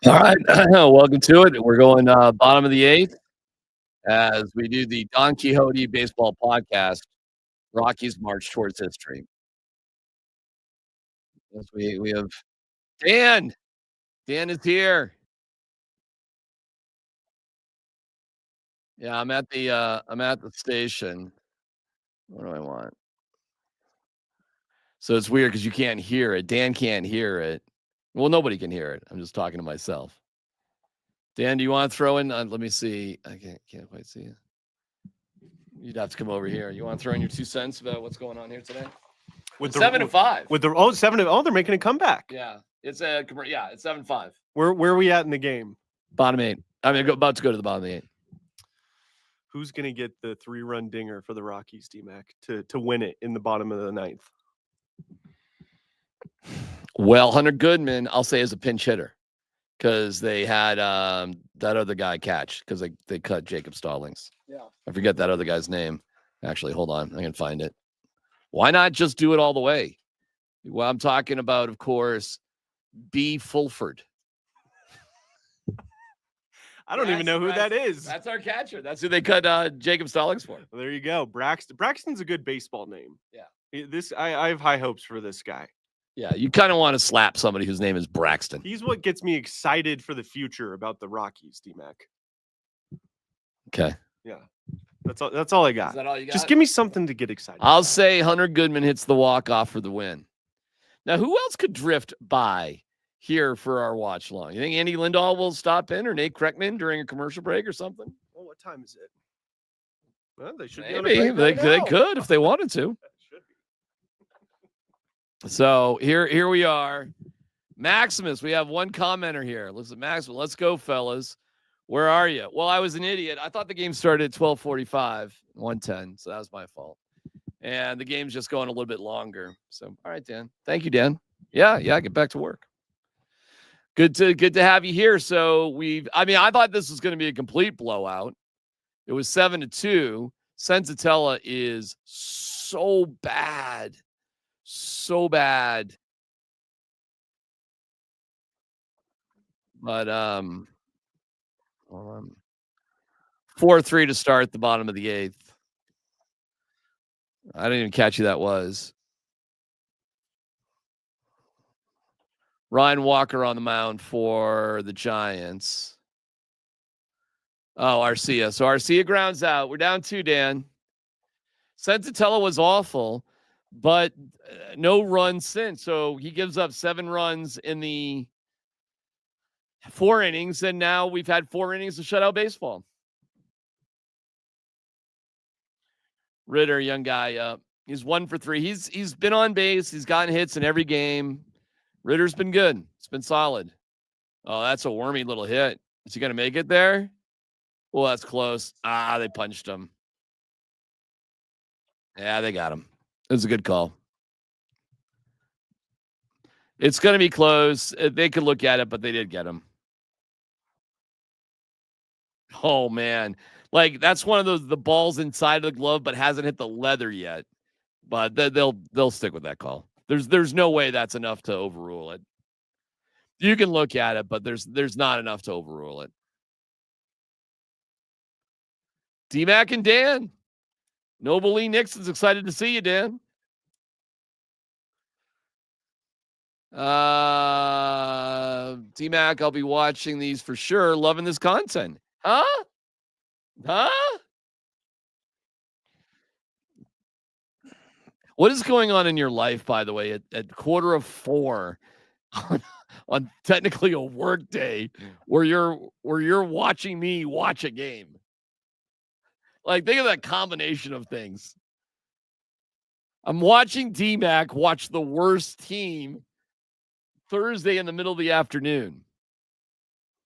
All right, welcome to it. We're going bottom of the eighth as we do the Don Quixote baseball podcast. Rockies march towards history. Yes, we have Dan. Dan is here. Yeah, I'm at the station. What do I want? So it's weird because you can't hear it. Dan can't hear it. Well, nobody can hear it. I'm just talking to myself. Dan, do you want to throw in? Let me see. I can't quite see it. You'd have to come over here. You want to throw in your 2 cents about what's going on here today? With 7-5. With the 7 they're making a comeback. Yeah, it's 7-5. Where are we at in the game? Bottom 8. I mean, about to go to the bottom of the 8. Who's gonna get the 3-run dinger for the Rockies, DMac, to win it in the bottom of the 9th? Well, Hunter Goodman, I'll say, is a pinch hitter because they had that other guy catch because they cut Jacob Stallings. Yeah, I forget that other guy's name. Actually, hold on, I can find it. Why not just do it all the way? Well, I'm talking about, of course, B. Fulford. I don't even know who that is. That's our catcher. That's who they cut Jacob Stallings for. Well, there you go. Braxton's a good baseball name. Yeah. I have high hopes for this guy. Yeah, you kind of want to slap somebody whose name is Braxton. He's what gets me excited for the future about the Rockies, DMac. Okay. Yeah. That's all I got. Is that all you got? Just give me something to get excited I'll about. say Hunter Goodman hits the walk-off for the win. Now, who else could drift by here for our watch long? You think Andy Lindahl will stop in or Nate Kreckman during a commercial break or something? Well, what time is it? Well, they should Maybe. They could if they wanted to. So here we are. Maximus, we have one commenter here. Listen, Maximus, let's go, fellas. Where are you? Well, I was an idiot. I thought the game started at 12:45, 1:10, so that was my fault. And the game's just going a little bit longer. So, all right, Dan. Thank you, Dan. Yeah, get back to work. Good to have you here. So I thought this was going to be a complete blowout. It was 7-2. Sensatella is so bad. So bad. But 4-3 to start the bottom of the 8th. I didn't even catch who that was. Ryan Walker on the mound for the Giants. Oh, Arcia. So Arcia grounds out. We're down 2, Dan. Sensatella was awful, but no runs since. So he gives up 7 runs in the 4 innings, and now we've had 4 innings of shutout baseball. Ritter, young guy, he's 1 for 3. He's been on base. He's gotten hits in every game. Ritter's been good. It's been solid. Oh, that's a wormy little hit. Is he going to make it there? Well, that's close. They punched him. Yeah, they got him. It was a good call. It's going to be close. They could look at it, but they did get him. Oh, man. Like, that's one of the balls inside of the glove, but hasn't hit the leather yet. But they'll stick with that call. There's no way that's enough to overrule it. You can look at it, but there's not enough to overrule it. DMac and Dan. Noble Lee Nixon's excited to see you, Dan. DMac, I'll be watching these for sure. Loving this content. Huh? What is going on in your life, by the way, at 3:45 on technically a work day where you're watching me watch a game? Like, think of that combination of things. I'm watching DMac watch the worst team Thursday in the middle of the afternoon,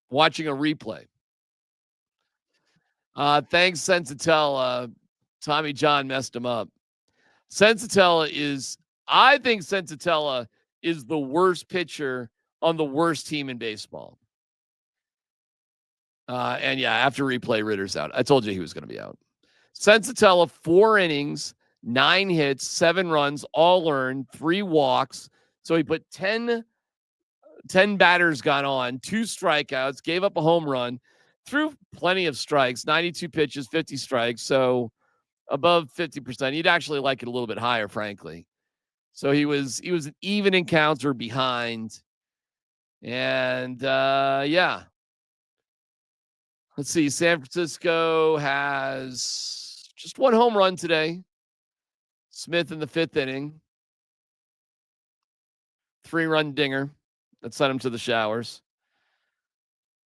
watching a replay. Thanks, Sensatella. Tommy John messed him up. I think Sensatella is the worst pitcher on the worst team in baseball. And yeah, after replay, Ritter's out. I told you he was going to be out. Sensatella, 4 innings, 9 hits, 7 runs, all earned, 3 walks. So he put 10 10 batters got on, 2 strikeouts, gave up a home run, threw plenty of strikes, 92 pitches, 50 strikes. So above 50%. You'd actually like it a little bit higher, frankly. So he was an even encounter behind. And yeah. Let's see. San Francisco has just 1 home run today. Smith in the 5th inning. 3-run dinger that sent him to the showers.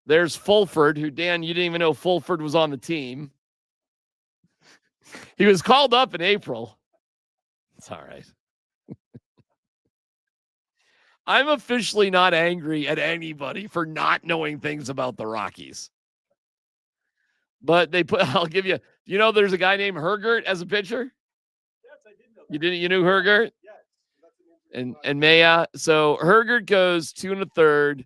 There's Fulford, who, Dan, you didn't even know Fulford was on the team. He was called up in April. It's all right. I'm officially not angry at anybody for not knowing things about the Rockies. But I'll give you, there's a guy named Hergert as a pitcher? Yes, I did know that. You knew Hergert? Yes. And Maya. So Hergert goes 2 1/3,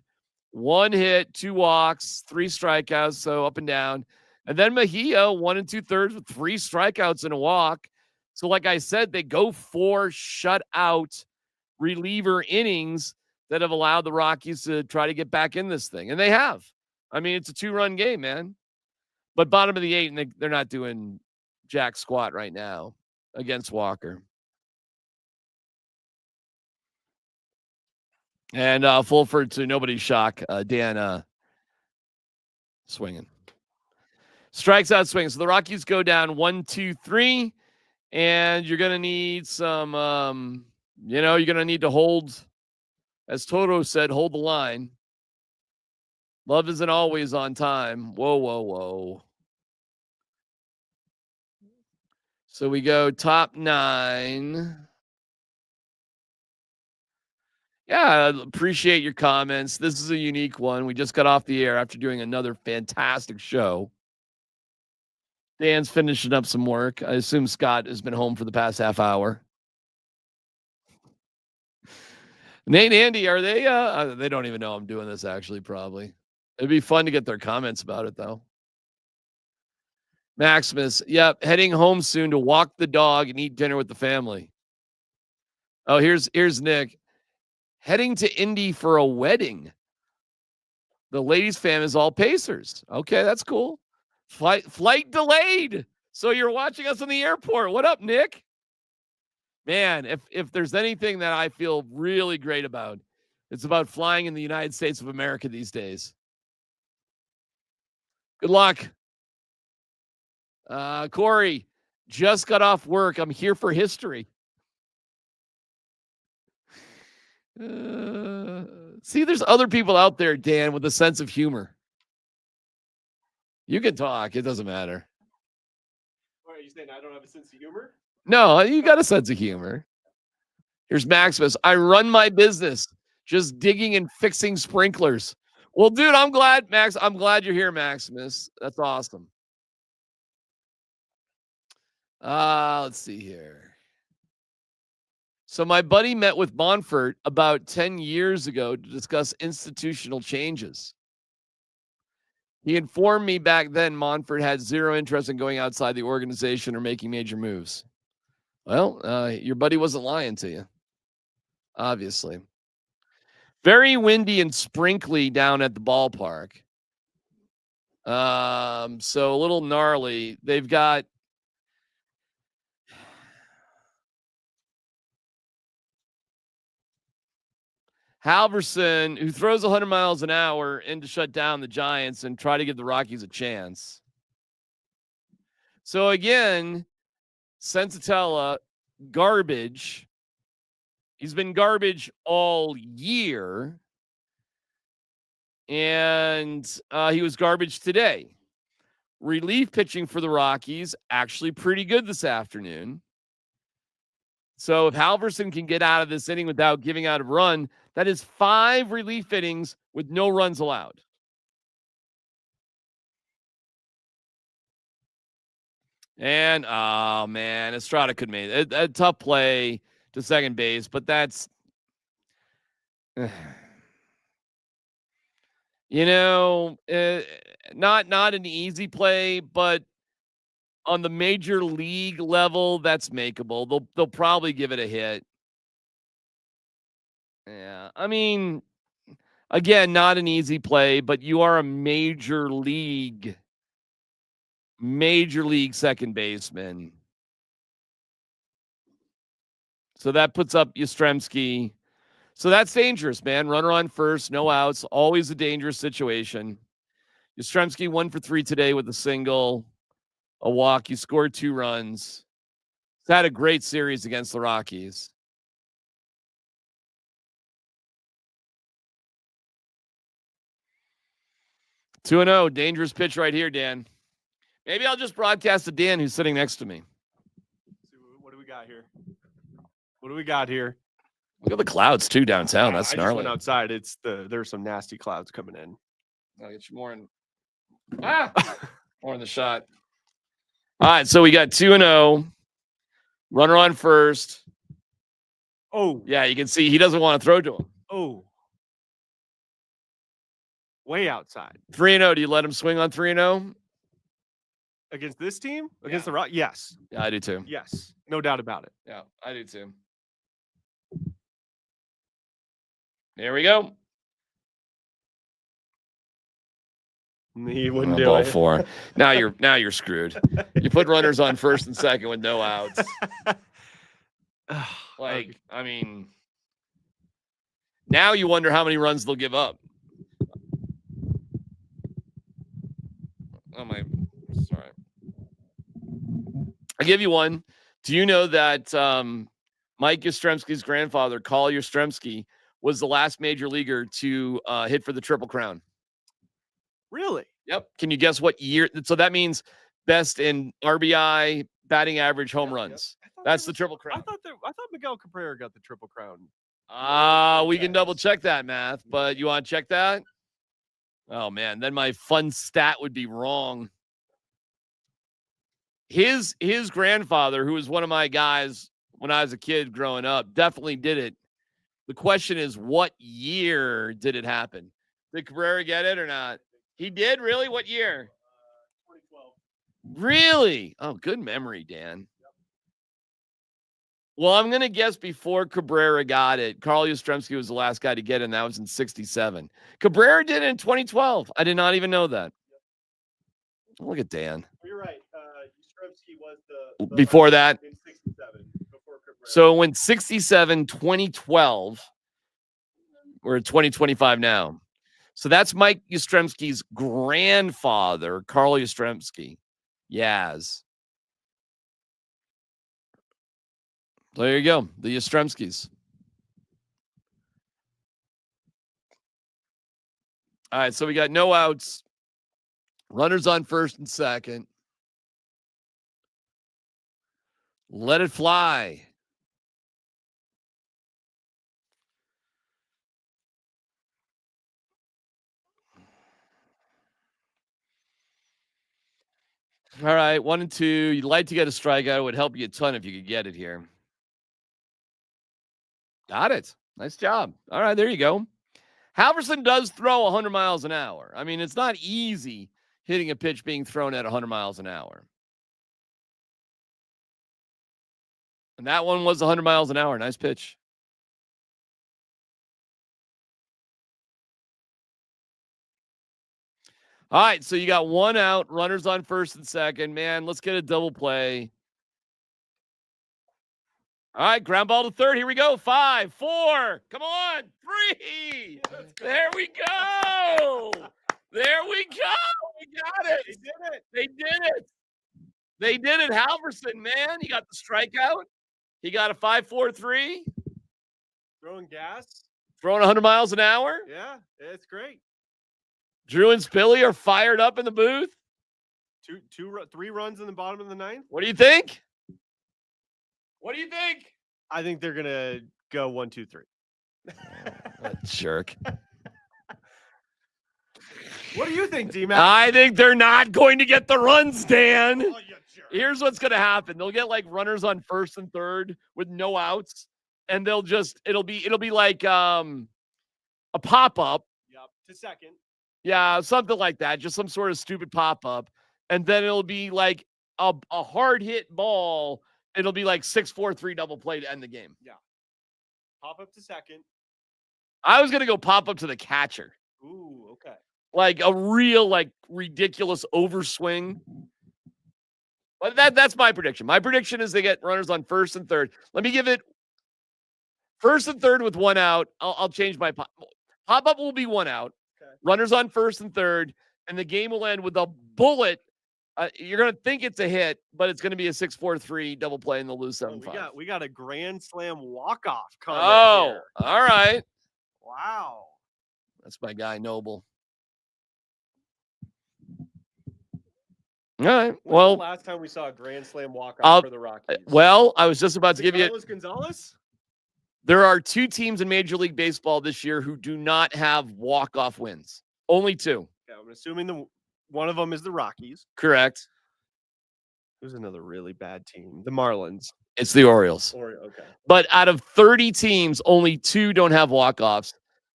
1 hit, 2 walks, 3 strikeouts. So up and down. And then Mejia, 1 2/3 with 3 strikeouts and a walk. So like I said, they go 4 shutout reliever innings that have allowed the Rockies to try to get back in this thing. And they have. I mean, it's a 2-run game, man. But bottom of the 8, and they're not doing jack squat right now against Walker. And Fulford, to nobody's shock, Dan swinging. Strikes out swinging. So the Rockies go down 1-2-3, and you're going to need some, you're going to need to hold, as Toto said, hold the line. Love isn't always on time. Whoa, whoa, whoa. So we go top 9. Yeah, I appreciate your comments. This is a unique one. We just got off the air after doing another fantastic show. Dan's finishing up some work. I assume Scott has been home for the past half hour. Nate and Andy, are they? They don't even know I'm doing this, actually, probably. It'd be fun to get their comments about it, though. Maximus, yep, heading home soon to walk the dog and eat dinner with the family. Oh, here's Nick. Heading to Indy for a wedding. The ladies' fam is all Pacers. Okay, that's cool. Flight delayed. So you're watching us in the airport. What up, Nick? Man, if there's anything that I feel really great about, it's about flying in the United States of America these days. Good luck. Corey, just got off work. I'm here for history. See, there's other people out there, Dan, with a sense of humor. You can talk. It doesn't matter. What are you saying? I don't have a sense of humor? No, you got a sense of humor. Here's Maximus. I run my business just digging and fixing sprinklers. Well, dude, I'm glad, Max. I'm glad you're here, Maximus. That's awesome. Let's see here. So my buddy met with Monfort about 10 years ago to discuss institutional changes. He informed me back then Monfort had zero interest in going outside the organization or making major moves. Well, your buddy wasn't lying to you, obviously. Very windy and sprinkly down at the ballpark. So a little gnarly. They've got Halverson, who throws 100 miles an hour in to shut down the Giants and try to give the Rockies a chance. So again, Sensatella, garbage. He's been garbage all year. And he was garbage today. Relief pitching for the Rockies, actually pretty good this afternoon. So if Halverson can get out of this inning without giving out a run, that is 5 relief innings with no runs allowed. And, oh, man, Estrada could make it. A tough play to second base, but that's, not an easy play, but on the major league level, that's makeable. They'll probably give it a hit. Yeah, I mean, Again, not an easy play, but you are a major league second baseman. So that puts up Yastrzemski. So that's dangerous, man. Runner on first, no outs, always a dangerous situation. Yastrzemski 1 for 3 today with a single, a walk. You scored 2 runs. He's had a great series against the Rockies. Two and 0, dangerous pitch right here, Dan. Maybe I'll just broadcast to Dan, who's sitting next to me. What do we got here? What do we got here? Look at the clouds too downtown. That's I gnarly. just went outside. There's some nasty clouds coming in. I'll get you more in. More in the shot. All right, so we got 2 and 0. Runner on first. Oh, yeah, you can see he doesn't want to throw to him. Oh, way outside. 3 and 0. Do you let him swing on 3 and 0 against this team? Against the Rock? Yes. Yeah, I do too. Yes, no doubt about it. Yeah, I do too. There we go. He wouldn't do ball it. 4. Now you're screwed. You put runners on first and second with no outs. Like, I mean, now you wonder how many runs they'll give up. Oh my, sorry. I'll give you one. Do you know that Mike Yastrzemski's grandfather, Carl Yastrzemski, was the last major leaguer to hit for the Triple Crown? Really? Yep. Can you guess what year? So that means best in RBI, batting average, home runs. Yep. That's the Triple Crown. I thought Miguel Cabrera got the Triple Crown. We can double check that math, but you want to check that? Oh man, then my fun stat would be wrong. His grandfather, who was one of my guys when I was a kid growing up, definitely did it. The question is, what year did it happen? Did Cabrera get it or not? He did? Really? What year? 2012. Really? Oh, good memory, Dan. Well, I'm going to guess before Cabrera got it, Carl Yastrzemski was the last guy to get it, and that was in 67. Cabrera did it in 2012. I did not even know that. Look at Dan. You're right. Yastrzemski was the before that. In 67. Before Cabrera. So when 67, 2012, we're at 2025 now. So that's Mike Yastrzemski's grandfather, Carl Yastrzemski. Yaz. There you go. The Yastrzemskis. All right. So we got no outs. Runners on first and second. Let it fly. All right, 1 and 2. You'd like to get a strikeout. It would help you a ton if you could get it here. Got it. Nice job. All right, there you go. Halverson does throw 100 miles an hour. I mean, it's not easy hitting a pitch being thrown at 100 miles an hour. And that one was 100 miles an hour. Nice pitch. All right, so you got 1 out, runners on first and second. Man, let's get a double play. All right, ground ball to third. Here we go. 5, 4. Come on. 3. There we go. There we go. We got it. They did it. They did it. They did it. Halverson, man. He got the strikeout. He got a 5-4-3. Throwing gas. Throwing 100 miles an hour. Yeah, it's great. Drew and Spilly are fired up in the booth. 3 runs in the bottom of the 9th. What do you think? What do you think? I think they're gonna go 1, 2, 3. Jerk. What do you think, DMac? I think they're not going to get the runs, Dan. Oh, you jerk. Here's what's going to happen. They'll get like runners on first and third with no outs, and it'll be like a pop-up. Yep, to second. Yeah, something like that. Just some sort of stupid pop-up. And then it'll be like a hard hit ball. It'll be like 6-4-3 double play to end the game. Yeah. Pop up to second. I was gonna go pop up to the catcher. Ooh, okay. Like a real, like ridiculous overswing. But that's my prediction. My prediction is they get runners on first and third. Let me give it first and third with one out. I'll change my pop up will be one out. Okay. Runners on first and third, and the game will end with a bullet. You're gonna think it's a hit, but it's gonna be a 6-4-3 double play, and they'll lose 7-5. We got a grand slam walk-off comment Oh, here. all right. Wow. That's my guy, Noble. All right. Well, the last time we saw a grand slam walk-off for the Rockies? Well, I was just about to give you Gonzalez? There are 2 teams in Major League Baseball this year who do not have walk-off wins. Only 2. Okay, I'm assuming one of them is the Rockies. Correct. Who's another really bad team? The Marlins. It's the Orioles. Okay. But out of 30 teams, only 2 don't have walk-offs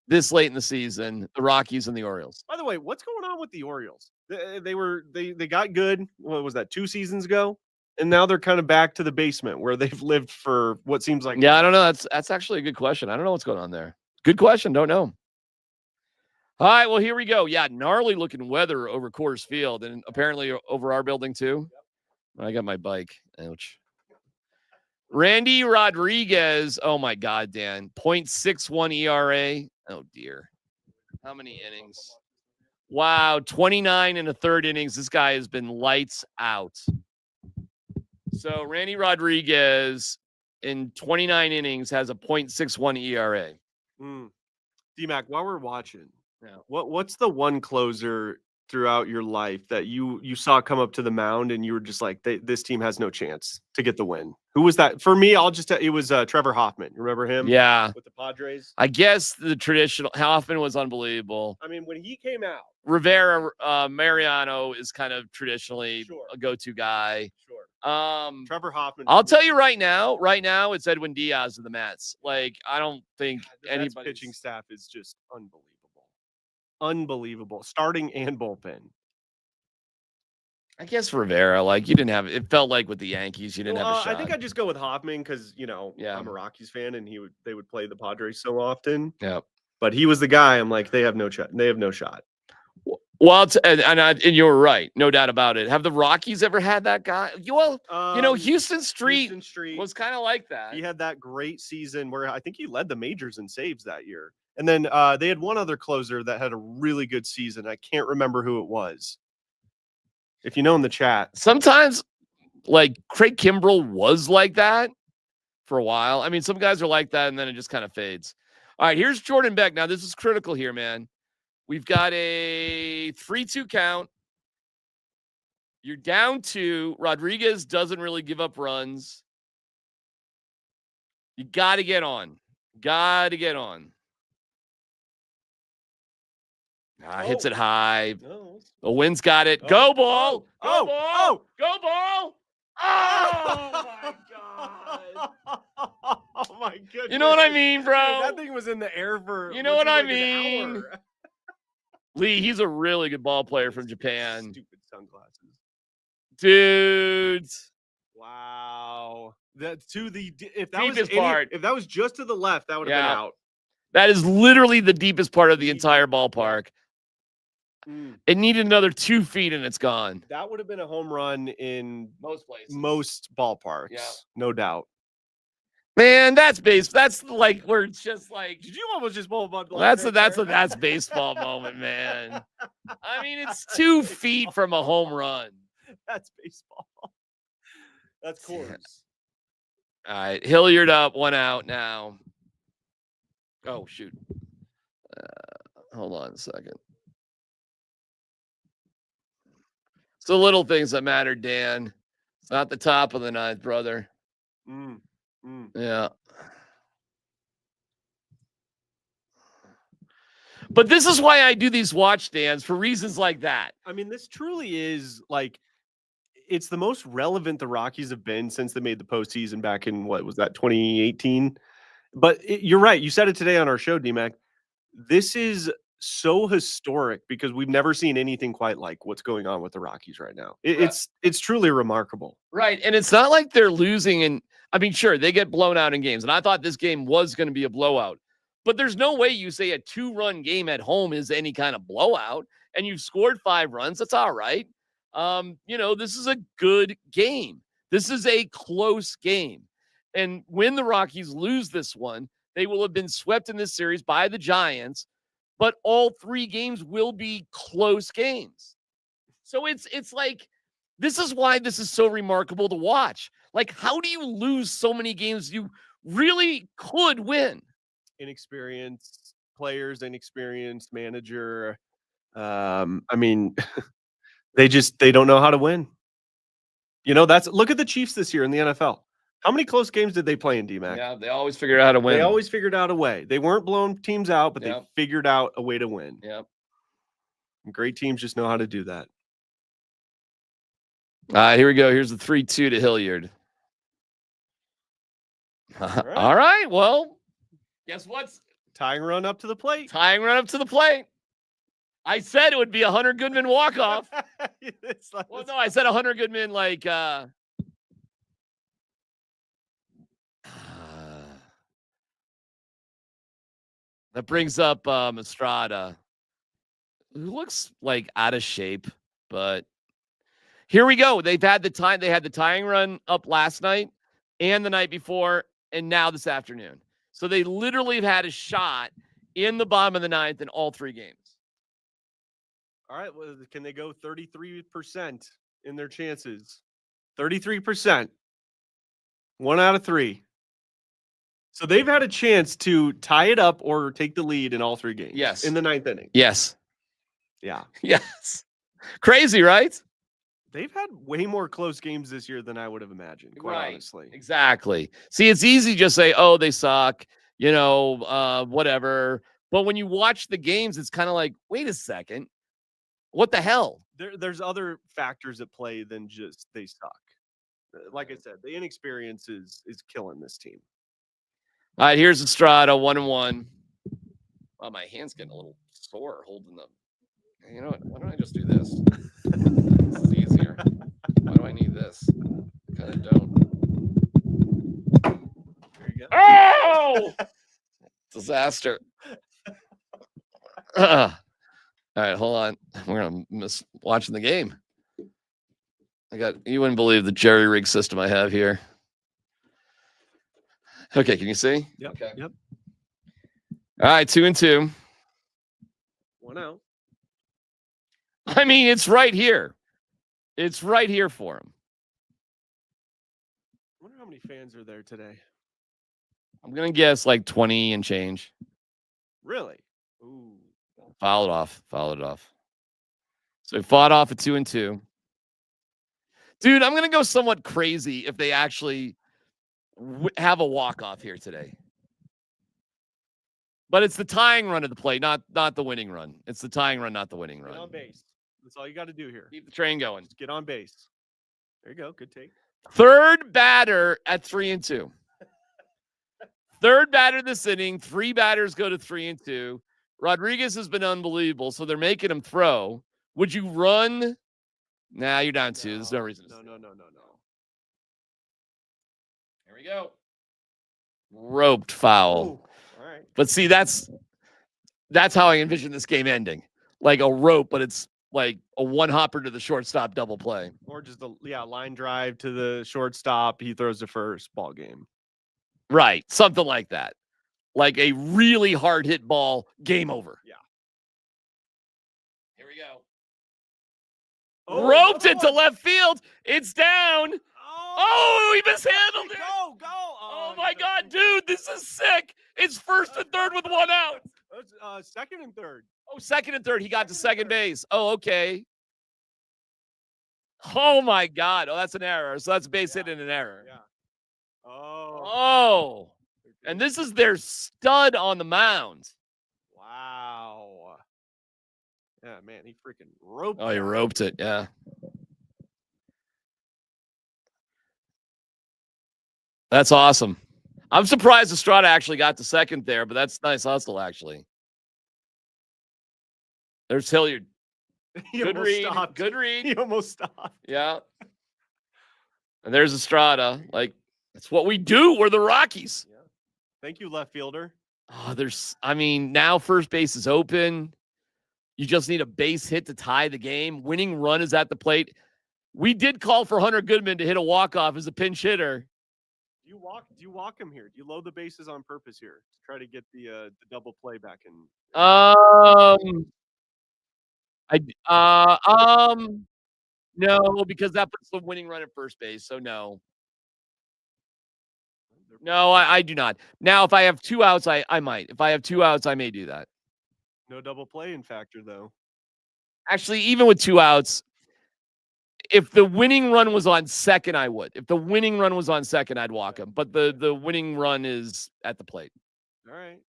this late in the season, the Rockies and the Orioles. By the way, what's going on with the Orioles? They got good. What was that, 2 seasons ago? And now they're kind of back to the basement where they've lived for what seems like. Yeah, I don't know. That's actually a good question. I don't know what's going on there. Good question. Don't know. All right, well, here we go. Yeah, gnarly looking weather over Coors Field and apparently over our building too. I got my bike. Ouch. Randy Rodriguez. Oh my God, Dan. 0.61 ERA. Oh dear. How many innings? Wow, 29 in the third innings. This guy has been lights out. So Randy Rodriguez in 29 innings has a 0.61 ERA. DMac, while we're watching, what's the one closer throughout your life that you saw come up to the mound and you were just like, this team has no chance to get the win? Who was that? For me, it was Trevor Hoffman. You remember him? Yeah. With the Padres? I guess the traditional Hoffman was unbelievable. I mean, when he came out, Rivera, Mariano is kind of traditionally a go-to guy. Sure. Trevor Hoffman. I'll tell you right now, it's Edwin Diaz of the Mets. Like, I don't think anybody's pitching staff is just unbelievable. Starting and bullpen. I guess Rivera, like you didn't have it felt like with the Yankees, you didn't have a shot. I think I'd just go with Hoffman because I'm a Rockies fan and they would play the Padres so often. Yeah. But he was the guy. I'm like, they have no shot. Well, and you're right, no doubt about it. Have the Rockies ever had that guy? Well, Houston Street was kind of like that. He had that great season where I think he led the majors in saves that year. And then they had one other closer that had a really good season. I can't remember who it was. If you know in the chat. Sometimes, like, Craig Kimbrell was like that for a while. I mean, some guys are like that, and then it just kind of fades. All right, here's Jordan Beck. Now, this is critical here, man. We've got a 3-2 count. You're down 2. Rodriguez doesn't really give up runs. You got to get on. Hits it high. No. The wind's got it. Go ball. Go ball. Go ball. Oh, my God. Oh, my goodness. You know what I mean, bro? Dude, that thing was in the air for You know what I mean? Lee, he's a really good ball player from Japan. Stupid sunglasses. Dudes. Wow. If that was just to the left, that would have been out. That is literally the deepest part of the entire ballpark. It needed another 2 feet and it's gone. That would have been a home run in most places, most ballparks. Yeah. No doubt. Man, that's base. That's like we're just like. Did you almost just bowl about? That's baseball moment, man. I mean, it's 2 feet from a home run. That's baseball. That's Coors. All right, Hilliard up, 1 out now. Oh shoot! Hold on a second. It's the little things that matter, Dan. It's not the top of the ninth, brother. Yeah. But this is why I do these watch stands, for reasons like that. I mean, this truly is like, it's the most relevant the Rockies have been since they made the postseason back in, what was that, 2018? But you're right. You said it today on our show, DMac. This is so historic because we've never seen anything quite like what's going on with the Rockies right now. It's truly remarkable. Right. And it's not like they're losing. And I mean, sure, they get blown out in games. And I thought this game was going to be a blowout. But there's no way you say a 2-run game at home is any kind of blowout, and you've scored 5 runs. That's all right. This is a good game. This is a close game. And when the Rockies lose this one, they will have been swept in this series by the Giants, but all 3 games will be close games. So it's like, this is why this is so remarkable to watch. Like, how do you lose so many games you really could win? Inexperienced players, inexperienced manager. I mean, they don't know how to win. Look at the Chiefs this year in the NFL. How many close games did they play in, DMac? Yeah, they always figured out how to win. They always figured out a way. They weren't blowing teams out, but Yep. they figured out a way to win. Yep. Great teams just know how to do that. Here we go. Here's the 3-2 to Hilliard. All right. Well, guess what? Tying run up to the plate. Tying run up to the plate. I said it would be a Hunter Goodman walk-off. Well, no, I said a Hunter Goodman, like, that brings up Estrada, who looks like out of shape, but here we go. They had the tying run up last night and the night before, and now this afternoon. So they literally have had a shot in the bottom of the 9th in all 3 games. All right. Well, can they go 33% in their chances? 33%. 1 out of 3. So they've had a chance to tie it up or take the lead in all 3 games. Yes. In the 9th inning. Yes. Yeah. Yes. Crazy, right? They've had way more close games this year than I would have imagined, quite honestly. Exactly. See, it's easy to just say, oh, they suck, whatever. But when you watch the games, it's kind of like, wait a second. What the hell? There's other factors at play than just they suck. Like I said, the inexperience is killing this team. All right, here's Estrada, 1-1. Oh, my hand's getting a little sore holding them. You know what? Why don't I just do this? This is easier. Why do I need this? I kind of don't. There you go. Oh! Disaster. All right, hold on. We're gonna miss watching the game. You wouldn't believe the jerry rig system I have here. Okay, can you see? Yep. Okay. Yep. All right, 2-2. 1 out. I mean, it's right here. It's right here for him. I wonder how many fans are there today. I'm gonna guess like 20 and change. Really? Ooh. Fouled it off. So he fought off a 2-2. Dude, I'm gonna go somewhat crazy if they actually have a walk-off here today. But it's the tying run of the play, not the winning run. It's the tying run, not the winning run. Get on base. That's all you got to do here. Keep the train going. Just get on base. There you go. Good take. Third batter at 3-2. Third batter this inning. 3 batters go to 3-2. Rodriguez has been unbelievable, so they're making him throw. Would you run? Nah, you're down 2. There's no reason. No. Here we go. Roped foul. Ooh. All right. But see, that's how I envision this game ending. Like a rope, but it's like a one-hopper to the shortstop double play. Or just a line drive to the shortstop. He throws the first ball game. Right. Something like that. Like a really hard hit ball, game over. Yeah. Here we go. Oh, roped it to left field. It's down. Oh, he mishandled it. Go. Oh my God, dude, this is sick. It's first and third with 1 out. Second and third. Oh, second and third. He got to second base. Oh, okay. Oh my God. Oh, that's an error. So that's base hit and an error. Yeah. Oh. And this is their stud on the mound. Wow. Yeah, man, he freaking roped it. Oh, he roped it. Yeah. That's awesome. I'm surprised Estrada actually got to second there, but that's nice hustle, actually. There's Hilliard. Good read. Stopped. Good read. He almost stopped. Yeah. And there's Estrada. Like, that's what we do. We're the Rockies. Yeah. Thank you, left fielder. Oh, I mean, now first base is open. You just need a base hit to tie the game. Winning run is at the plate. We did call for Hunter Goodman to hit a walk-off as a pinch hitter. Do you walk him here? Do you load the bases on purpose here to try to get the double play back in? No, because that puts the winning run at first base. So no. No, I do not. Now, if I have 2 outs, I might. If I have 2 outs, I may do that. No double play in factor though. Actually, even with 2 outs, if the winning run was on second, I would. If the winning run was on second, I'd walk him. But the winning run is at the plate. All right.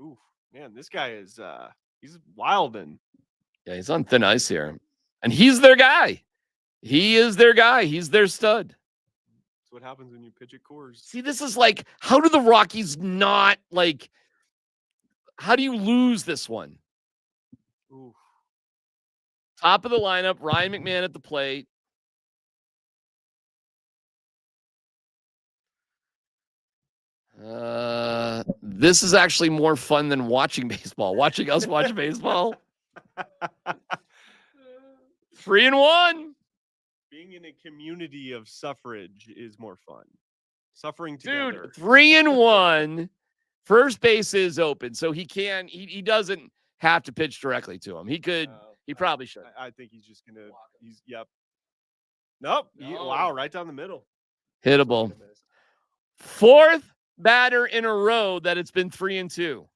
Oof, man, this guy is he's wildin'. Yeah, he's on thin ice here. And he's their guy. He is their guy. He's their stud. That's what happens when you pitch at Coors. See, this is like, how do the Rockies not, like, how do you lose this one? Oof. Top of the lineup, Ryan McMahon at the plate. This is actually more fun than watching baseball. Watching us watch baseball. 3-1. Being in a community of suffrage is more fun. Suffering together. Dude, 3-1. First base is open, so he doesn't have to pitch directly to him. He probably should. I think he's just gonna. Yep. Nope. No. Wow, right down the middle. Hittable. 4th batter in a row that it's been 3-2.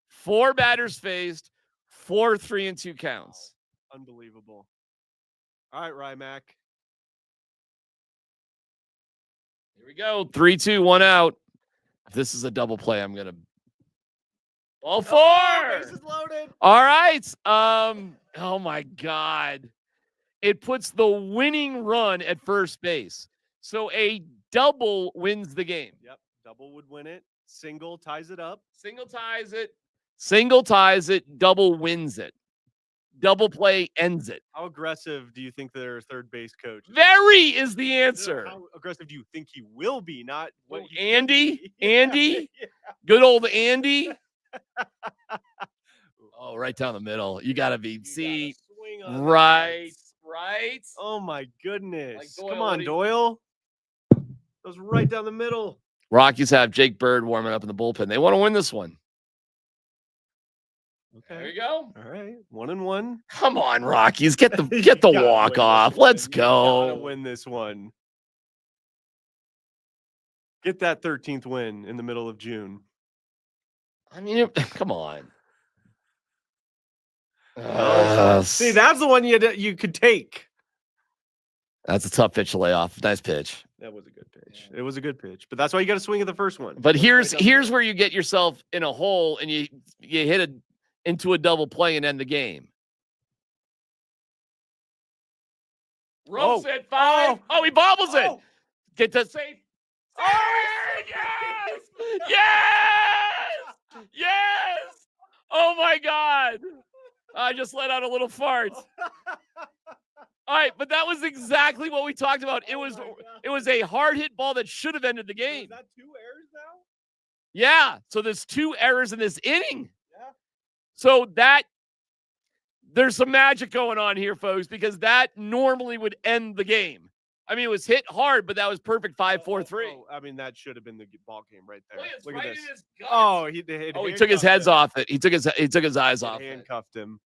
4 batters faced, 4 3-2 counts. Unbelievable. All right, Rymac. Here we go. 3-2, 1 out. If this is a double play, I'm gonna ball 4. Bases loaded. All right. Oh my God. It puts the winning run at first base. So a double wins the game. Yep. Double would win it. Single ties it up. Single ties it. Single ties it. Double wins it. Double play ends it. How aggressive do you think their third base coach is? Very is the answer. How aggressive do you think he will be? Not what he Andy? Yeah, Andy? yeah. Good old Andy. Oh, right down the middle. You got to be. See, right. Oh, my goodness. Like Doyle, Come on, Doyle. Goes right down the middle. Rockies have Jake Bird warming up in the bullpen. They want to win this one. Okay. There you go. All right. 1-1. Come on, Rockies. Get the walk off. Let's go. Gotta win this one. Get that 13th win in the middle of June. I mean, come on. See, that's the one you could take. That's a tough pitch to lay off. Nice pitch. That was a good pitch. It was a good pitch, but that's why you got to swing at the first one. But here's where you get yourself in a hole and you hit it into a double play and end the game. Ropes at 5. Oh, he bobbles it. Get to safe. Oh, yes! Yes! Yes! Oh my God. I just let out a little fart. All right, but that was exactly what we talked about. It was a hard hit ball that should have ended the game. Is that 2 errors now? Yeah. So there's 2 errors in this inning. Yeah. So there's some magic going on here, folks, because that normally would end the game. I mean, it was hit hard, but that was perfect 5-4-3. I mean, that should have been the ball game right there. Look right at this. in his gut. Oh, he took his heads off it. He took his eyes off it. Handcuffed him.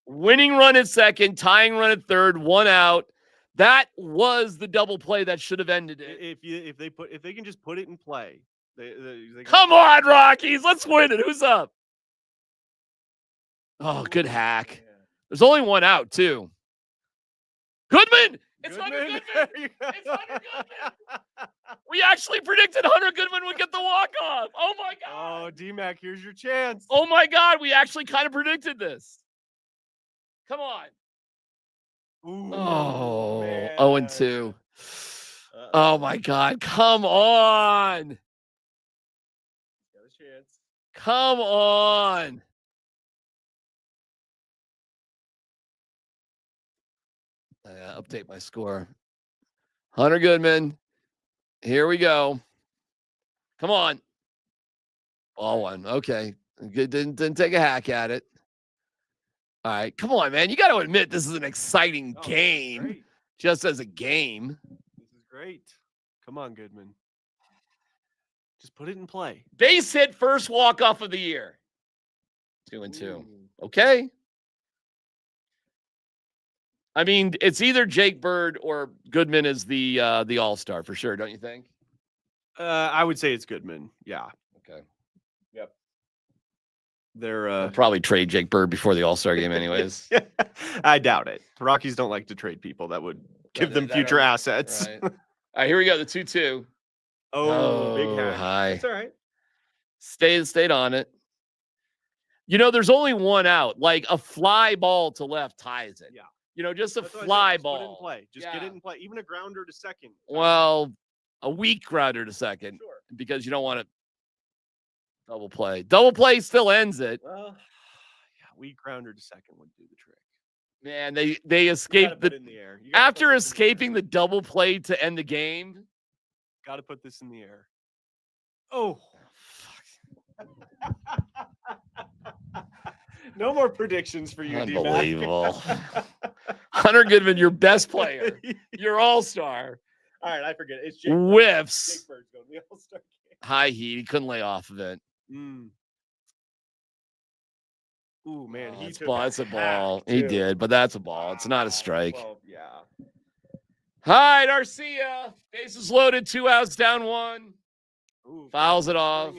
Winning run at second, tying run at third, 1 out. That was the double play that should have ended it. If they can just put it in play. They Come on, Rockies. Let's win it. Who's up? Oh, good hack. Yeah. There's only 1 out, too. Goodman! It's Goodman. Hunter Goodman! It's Hunter Goodman! We actually predicted Hunter Goodman would get the walk-off. Oh, my God. Oh, DMac, here's your chance. Oh, my God. We actually kind of predicted this. Come on. Ooh, Oh, man. 0-2. Oh, my God. Come on. Got a chance. Come on. Update my score. Hunter Goodman. Here we go. Come on. Ball one. Okay. Good. Didn't take a hack at it. All right. Come on, man. You got to admit this is an exciting game. Just as a game. This is great. Come on, Goodman. Just put it in play. Base hit, first walk-off of the year. 2-2. Okay. I mean, it's either Jake Bird or Goodman is the all-star for sure, don't you think? I would say it's Goodman. Yeah. Okay. Yep. They're I'll probably trade Jake Bird before the all-star game anyways. I doubt it. The Rockies don't like to trade people that would give them future assets. Right. All right, here we go. The 2-2. Oh, big hack. High. That's all right. Stayed on it. You know, there's only one out. Like a fly ball to left ties it. Yeah. You know, just a That's what I said. fly Just ball. put it in play. Just get it in play. Even a grounder to second. Well, a weak grounder to second. Sure. Because you don't want to double play. Double play still ends it. Well, yeah, weak grounder to second would do the trick. Man, they escaped the in the air. After escaping the double play to end the game. Got to put this in the air. Oh. No more predictions for you, Unbelievable. Hunter Goodman, your best player. Your all-star. All right, I forget. It's Jake Whiffs. Jake Bird's going to the all-star game. High heat. He couldn't lay off of it. Ooh, man. That's a ball. He did, but that's a ball. It's not a strike. Well, yeah. All right, Arcia. Bases loaded, 2 outs, down 1. Ooh, fouls it off.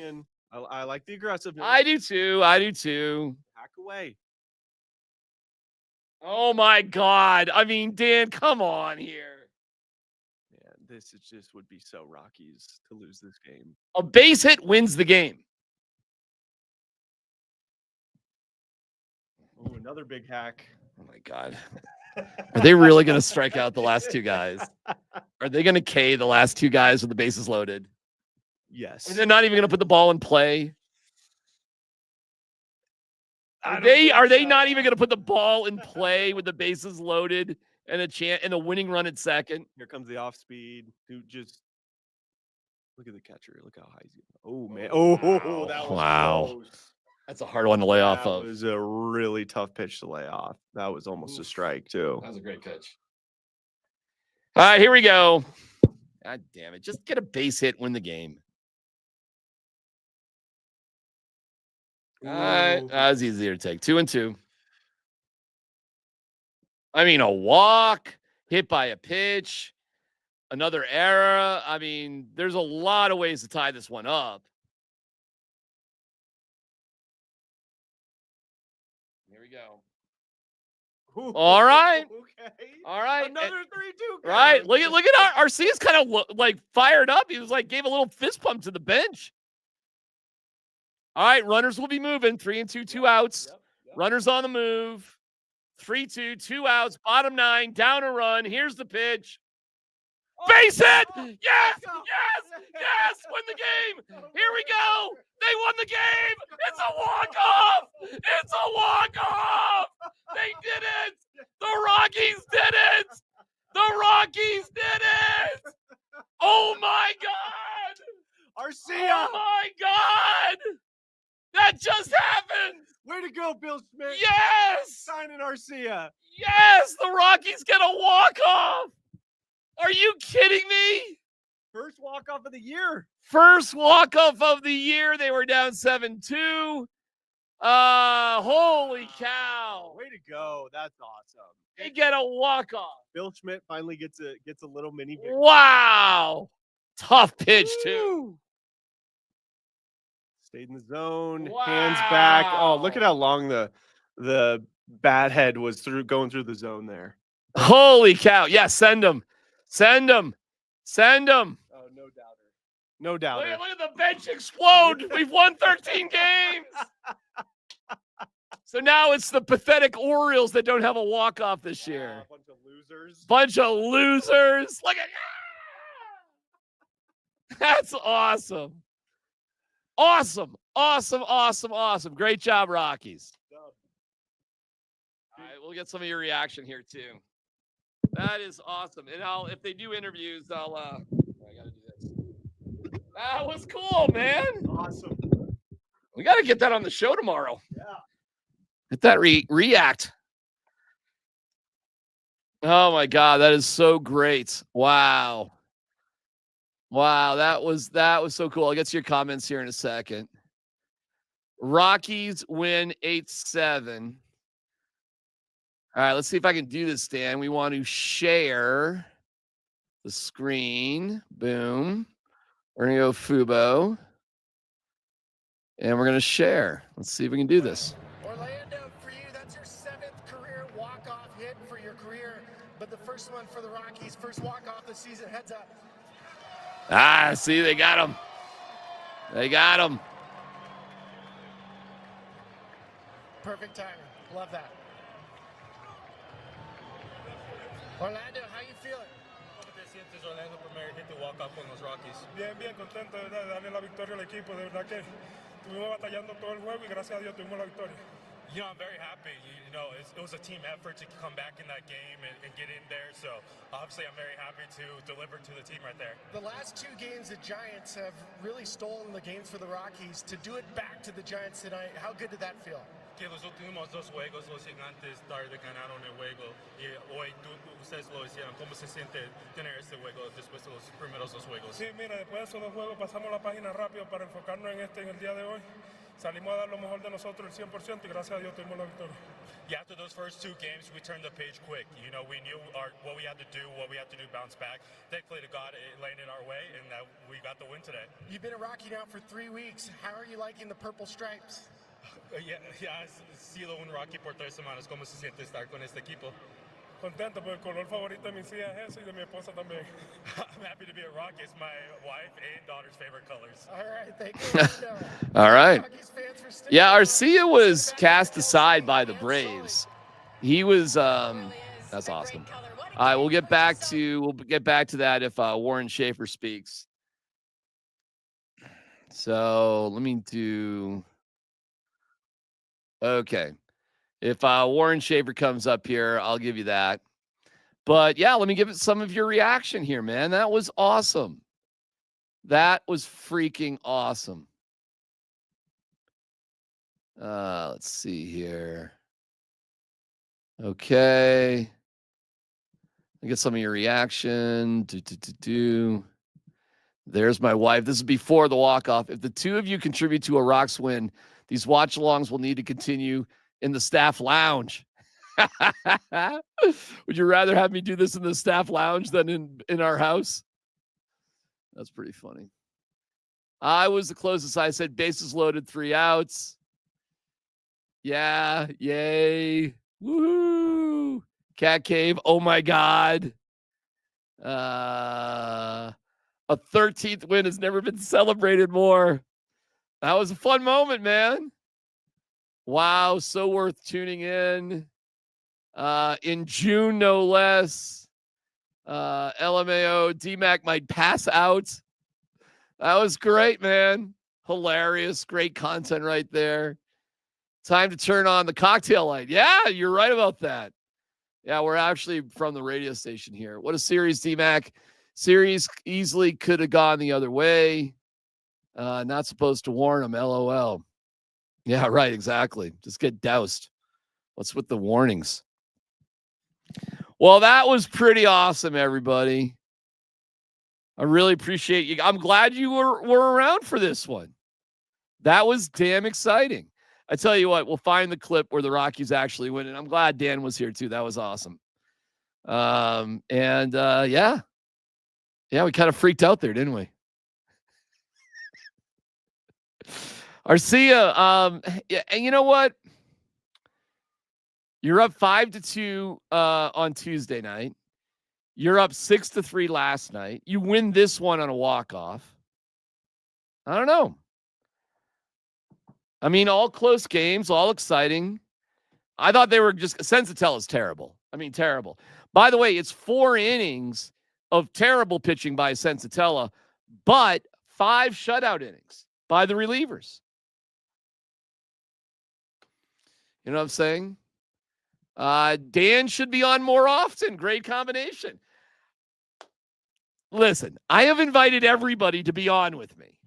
I like the aggressiveness. I do too. Hack away. Oh my God. I mean, Dan, come on here. Man, this is just would be so Rockies to lose this game. A base hit wins the game. Oh, another big hack. Oh my God. Are they really going to strike out the last 2 guys? Are they going to K the last 2 guys with the bases loaded? Yes. And they're not even going to put the ball in play. Are they not even going to put the ball in play with the bases loaded and a winning run at second? Here comes the off speed. Dude, just look at the catcher. Look how high he's going. Oh man. Oh, that was close. That's a hard one to lay off of. That was a really tough pitch to lay off. That was almost a strike too. That was a great pitch. All right, here we go. God damn it. Just get a base hit, win the game. All right. That was easier to take. 2-2. I mean, a walk, hit by a pitch, another error. I mean, there's a lot of ways to tie this one up. Here we go. All right. Okay. All right. Another 3-2. Right. Look at Arcia's kind of like fired up. He was like, gave a little fist pump to the bench. All right. Runners will be moving. 3-2, 2 outs. Yep. Runners on the move. 3-2, 2 outs. Bottom 9. Down a run. Here's the pitch. Base hit! Yes! Win the game! Here we go! They won the game! It's a walk-off! It's a walk-off! They did it! The Rockies did it! The Rockies did it! Oh my God! Arcia! Oh my God! That just happened! Way to go, Bill Schmidt! Yes! Signing Arcia! Yes! The Rockies get a walk-off! Are you kidding me? First walk-off of the year. First walk-off of the year. They were down 7-2. Holy cow. Way to go. That's awesome. They get a walk-off. Bill Schmidt finally gets a little mini victory. Wow. Tough pitch, too. Stayed in the zone. Wow. Hands back. Oh, look at how long the bat head was going through the zone there. Holy cow. Yeah, send him. Send him. Send him. Oh, no doubter. No doubter. Look at the bench explode. We've won 13 games. So now it's the pathetic Orioles that don't have a walk-off this year. Bunch of losers. Bunch of losers. Look at That's awesome. Awesome. Great job, Rockies. All right, we'll get some of your reaction here too. That is awesome. And if they do interviews, I gotta do this. That was cool, man. Awesome. We got to get that on the show tomorrow. Yeah. Get that react. Oh my God, that is so great. Wow. Wow, that was so cool. I'll get to your comments here in a second. Rockies win 8-7. All right, let's see if I can do this, Dan. We want to share the screen. Boom. We're going to go Fubo. And we're going to share. Let's see if we can do this. Orlando, for you, that's your 7th career walk-off hit for your career, but the first one for the Rockies, first walk-off of the season. Heads up. Ah, see, they got him. They got him. Perfect timing. Love that. Orlando, how you feeling? ¿Cómo te sientes, Orlando, primer hit de walk-off con los Rockies? Bien, bien contento de verdad de darle la victoria al equipo. De verdad que estuvimos batallando todo el juego y gracias a Dios tuvimos la victoria. You know, I'm very happy. You know, it was a team effort to come back in that game and get in there. So obviously, I'm very happy to deliver to the team right there. The last 2 games, the Giants have really stolen the games for the Rockies. To do it back to the Giants tonight, how good did that feel? Que los últimos 2 juegos, los gigantes tarde ganaron el juego. Y hoy ustedes lo hicieron. ¿Cómo se siente tener este juego después de los primeros 2 juegos? Sí, mira, después de esos 2 juegos pasamos la página rápido para enfocarnos en el día de hoy. Salimos a dar lo mejor de nosotros el 100% y gracias a Dios tuvimos la victoria. Yeah, after those first 2 games, we turned the page quick. You know, we knew what we had to do, bounce back. Thankfully to God, it landed our way, and we got the win today. You've been a Rocky now for 3 weeks. How are you liking the purple stripes? Yeah, he sido un Rocky por 3 semanas. ¿Cómo se siente estar con este equipo? Contento, porque el color favorito de mis hijas es ese y de mi esposa también. I'm happy to be a Rocky. It's my wife and daughter's favorite colors. All right, thank you. All right. Rockies fans for sticking Yeah, around. Arcia was cast aside by the Braves. He was that's awesome. All right, we'll get back to that if Warren Schaefer speaks. So let me do okay. If Warren Schaefer comes up here, I'll give you that. But yeah, let me give it some of your reaction here, man. That was awesome. That was freaking awesome. Let's see here. Okay. I get some of your reaction. There's my wife. This is before the walk-off. If the 2 of you contribute to a Rocks win, these watch-alongs will need to continue in the staff lounge. Would you rather have me do this in the staff lounge than in our house? That's pretty funny. I was the closest. I said bases loaded, 3 outs. Yeah, yay. Woohoo. Cat Cave. Oh my God. A 13th win has never been celebrated more. That was a fun moment, man. Wow, so worth tuning in June, no less. LMAO, DMac might pass out. That was great, man. Hilarious. Great content right there. Time to turn on the cocktail light. Yeah, you're right about that. Yeah, we're actually from the radio station here. What a series, DMac. Series easily could have gone the other way. Not supposed to warn them, LOL. Yeah, right, exactly. Just get doused. What's with the warnings? Well, that was pretty awesome, everybody. I really appreciate you. I'm glad you were around for this one. That was damn exciting. I tell you what, we'll find the clip where the Rockies actually win, and I'm glad Dan was here too. That was awesome. Yeah, we kind of freaked out there, didn't we? Arcia, yeah, and you know what? You're up 5-2 on Tuesday night. You're up 6-3 last night. You win this one on a walk-off. I don't know. I mean, all close games, all exciting. I thought they were just Sensatella's terrible. I mean, terrible. By the way, it's 4 innings of terrible pitching by Sensatella, but 5 shutout innings by the relievers. You know what I'm saying? Dan should be on more often. Great combination. listen, I have invited everybody to be on with me.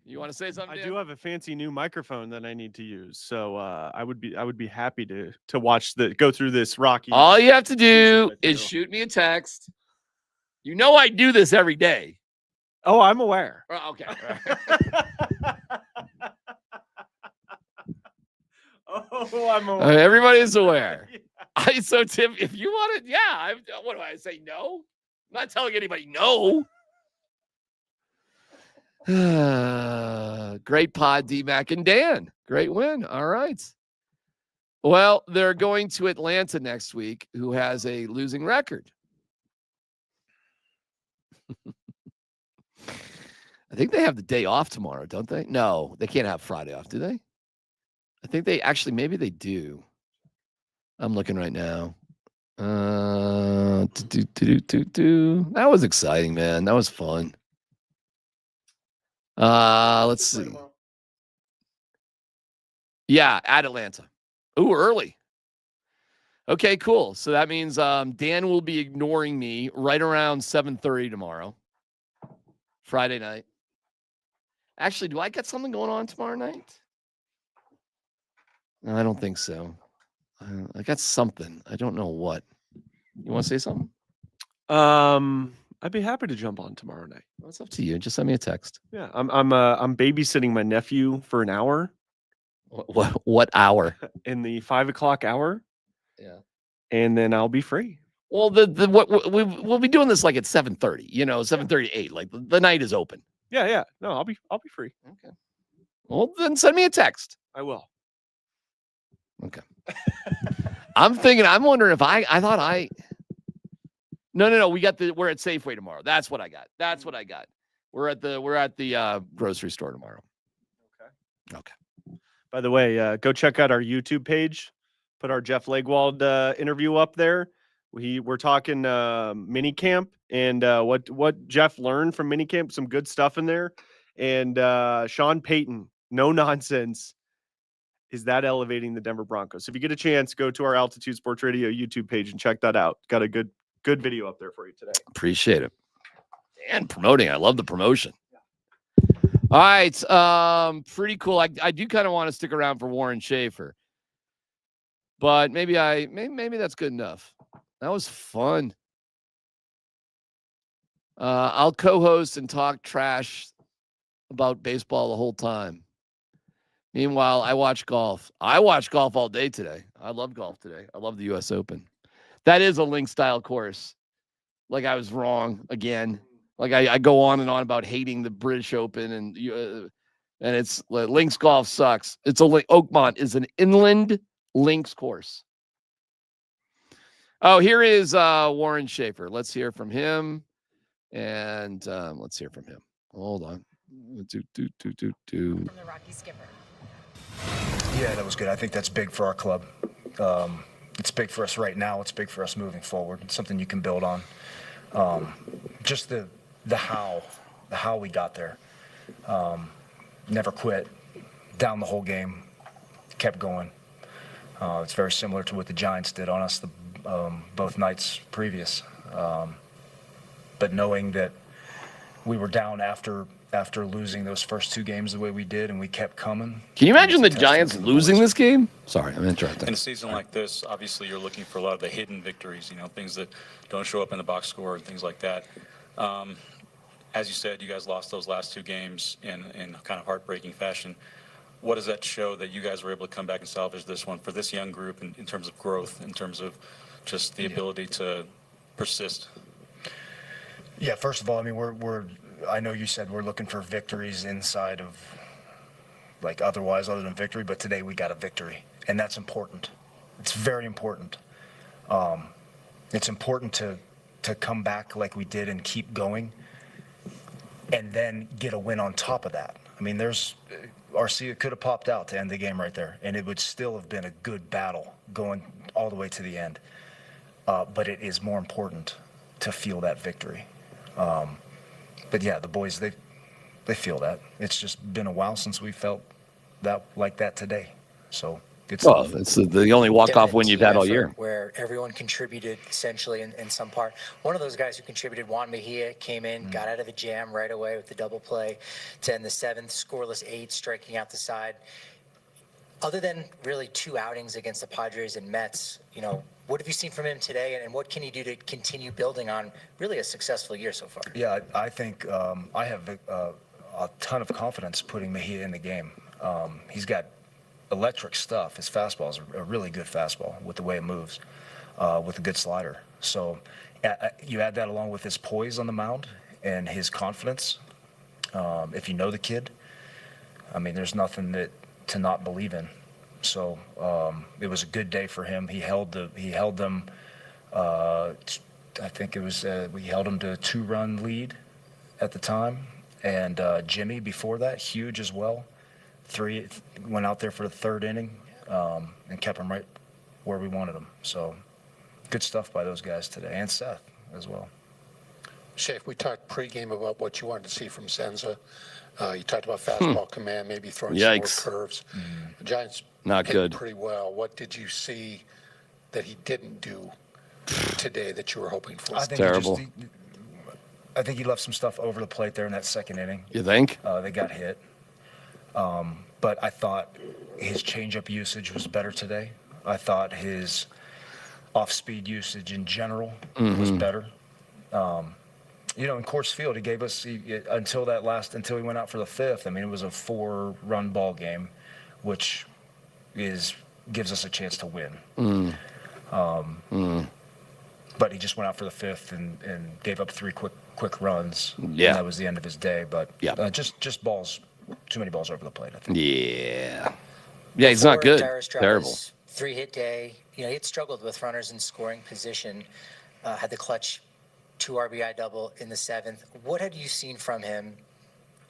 You want to say something? I Dan? do have a fancy new microphone that I need to use, so I would be happy to watch go through this Rockies. All you have to do with is you. shoot me a text. You know I do this every day. Oh, I'm aware. Oh, okay. Oh, I'm aware. Everybody's aware. Yeah. So Tim, if you want to, yeah. What do I say? No. I'm not telling anybody no. Great pod, DMac and Dan. Great win. All right. Well, they're going to Atlanta next week, who has a losing record. I think they have the day off tomorrow, don't they? No, they can't have Friday off, do they? I think they actually, maybe they do. I'm looking right now. That was exciting, man. That was fun. Let's see. Yeah, at Atlanta. Ooh, early. Okay, cool. So that means Dan will be ignoring me right around 7:30 tomorrow, Friday night. Actually, do I get something going on tomorrow night? No, I don't think so. I got something. I don't know what. You want to say something? I'd be happy to jump on tomorrow night. Well, it's up to you. Just send me a text. Yeah, I'm babysitting my nephew for an hour. What hour? In the 5 o'clock hour. Yeah. And then I'll be free. Well, we'll be doing this like at 7:30. 7:30 to 8. Like the night is open. Yeah. No, I'll be free. Okay. Well, then send me a text. I will. Okay. I'm wondering if I thought I. No. We're at Safeway tomorrow. That's what I got. We're at the grocery store tomorrow. Okay. By the way, go check out our YouTube page. Put our Jeff Legwald interview up there. We're talking mini camp and what Jeff learned from mini camp. Some good stuff in there. And Sean Payton, no nonsense. Is that elevating the Denver Broncos? So if you get a chance, go to our Altitude Sports Radio YouTube page and check that out. Got a good video up there for you today. Appreciate it. And promoting. I love the promotion. All right. Pretty cool. I do kind of want to stick around for Warren Schaefer. But maybe that's good enough. That was fun. I'll co-host and talk trash about baseball the whole time. Meanwhile, I watch golf. I watched golf all day today. I love golf today. I love the U.S. Open. That is a link style course. Like I was wrong again. Like I go on and on about hating the British Open and it's links golf sucks. It's Oakmont is an inland links course. Oh, here is Warren Schaefer. Let's hear from him. And let's hear from him. Hold on. From the Rocky skipper. Yeah, that was good. I think that's big for our club. It's big for us right now. It's big for us moving forward. It's something you can build on. Just the how we got there. Never quit. Down the whole game. Kept going. It's very similar to what the Giants did on us both nights previous. But knowing that we were down after losing those first two games the way we did, and we kept coming. Can you imagine the Giants losing this game? Sorry, I'm interrupting. In a season like this, obviously you're looking for a lot of the hidden victories, things that don't show up in the box score and things like that. As you said, you guys lost those last two games in kind of heartbreaking fashion. What does that show that you guys were able to come back and salvage this one for this young group in terms of growth, in terms of just the ability to persist? Yeah, first of all, I mean, I know you said we're looking for victories inside of, like, otherwise other than victory, but today we got a victory, and that's important. It's very important. It's important to come back like we did and keep going, and then get a win on top of that. I mean, RC could have popped out to end the game right there, and it would still have been a good battle going all the way to the end. But it is more important to feel that victory. But yeah, the boys, they feel that. It's just been a while since we felt that like that today. So Good Well, stuff. it's the only walk-off win you've had all year. Where everyone contributed essentially in some part. One of those guys who contributed, Juan Mejia, came in, got out of the jam right away with the double play to end the 7th, scoreless 8, striking out the side. Other than really 2 outings against the Padres and Mets, what have you seen from him today, and what can he do to continue building on really a successful year so far? Yeah, I think I have a ton of confidence putting Mejia in the game. He's got electric stuff. His fastball is a really good fastball with the way it moves, with a good slider. So you add that along with his poise on the mound and his confidence. If you know the kid, I mean, there's nothing to not believe in. So it was a good day for him. He held them. I think it was we held them to a 2-run lead at the time, and Jimmy before that, huge as well. Went out there for the 3rd inning and kept them right where we wanted them. So good stuff by those guys today, and Seth as well. Shafe, we talked pregame about what you wanted to see from Senza. You talked about fastball command, maybe throwing some more curves. The Giants not hit good pretty well. What did you see that he didn't do today that you were hoping for? I think terrible. I think he left some stuff over the plate there in that 2nd inning. You think? They got hit. But I thought his changeup usage was better today. I thought his off-speed usage in general was better. In Coors Field, he gave us until he went out for the 5th. I mean, it was a 4-run ball game, which gives us a chance to win. But he just went out for the 5th and gave up 3 quick runs. Yeah, and that was the end of his day. But yeah, just balls. Too many balls over the plate, I think. Yeah, he's not good. Terrible. 3-hit day. He had struggled with runners in scoring position. Had the clutch 2 RBI double in the 7th. What had you seen from him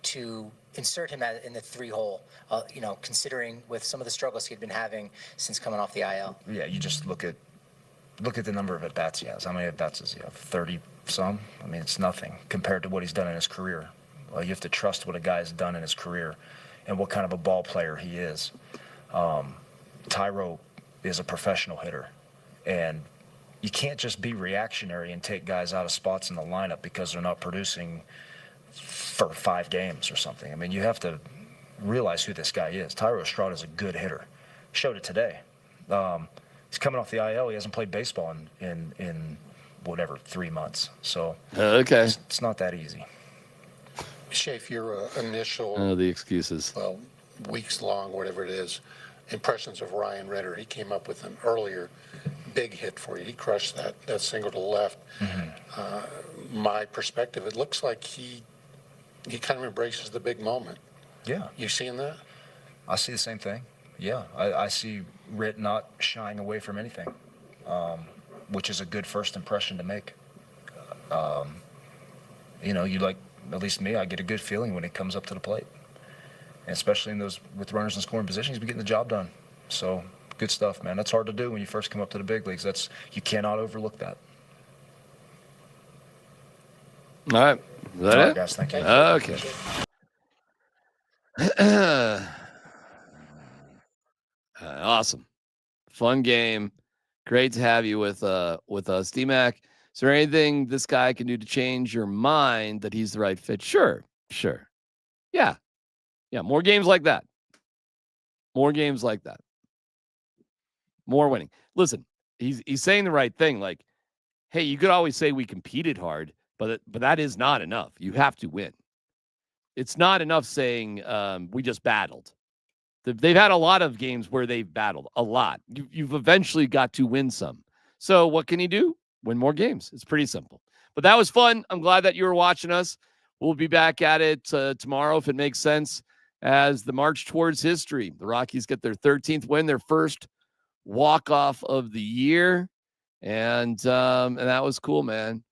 to insert him in the 3-hole? Considering with some of the struggles he'd been having since coming off the IL. Yeah, you just look at the number of at-bats he has. How many at-bats does he have? 30-some? I mean, it's nothing compared to what he's done in his career. You have to trust what a guy has done in his career and what kind of a ball player he is. Tyro is a professional hitter, and you can't just be reactionary and take guys out of spots in the lineup because they're not producing for 5 games or something. I mean, you have to realize who this guy is. Tyro Estrada is a good hitter. Showed it today. He's coming off the IL. He hasn't played baseball in whatever, 3 months. So okay, it's not that easy. Shafe, your initial the excuses. Well, weeks long, whatever it is, impressions of Ryan Ritter. He came up with an earlier big hit for you. He crushed that single to the left. My perspective, it looks like he kind of embraces the big moment. Yeah. You seeing that? I see the same thing. Yeah. I see Rit not shying away from anything, which is a good first impression to make. At least me, I get a good feeling when he comes up to the plate. And especially in those with runners in scoring positions, he's getting the job done. So good stuff, man. That's hard to do when you first come up to the big leagues. You cannot overlook that. All right. Is that it? Guys, thank you. Okay. Awesome. Fun game. Great to have you with us. DMac, is there anything this guy can do to change your mind that he's the right fit? Sure. Yeah. More games like that. More winning. Listen, he's saying the right thing. Like, hey, you could always say we competed hard, but that is not enough. You have to win. It's not enough saying we just battled. They've had a lot of games where they've battled a lot. You've eventually got to win some. So what can he do? Win more games. It's pretty simple. But that was fun. I'm glad that you were watching us. We'll be back at it tomorrow, if it makes sense, as the march towards history. The Rockies get their 13th win, their first walk-off of the year. And that was cool, man.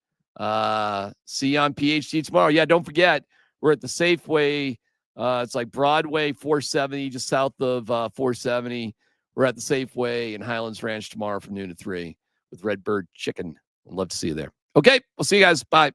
See you on PhD tomorrow. Yeah, don't forget, we're at the Safeway. It's like Broadway 470, just south of 470. We're at the Safeway in Highlands Ranch tomorrow from noon to 3 with Redbird Chicken. I'd love to see you there. Okay, we'll see you guys. Bye.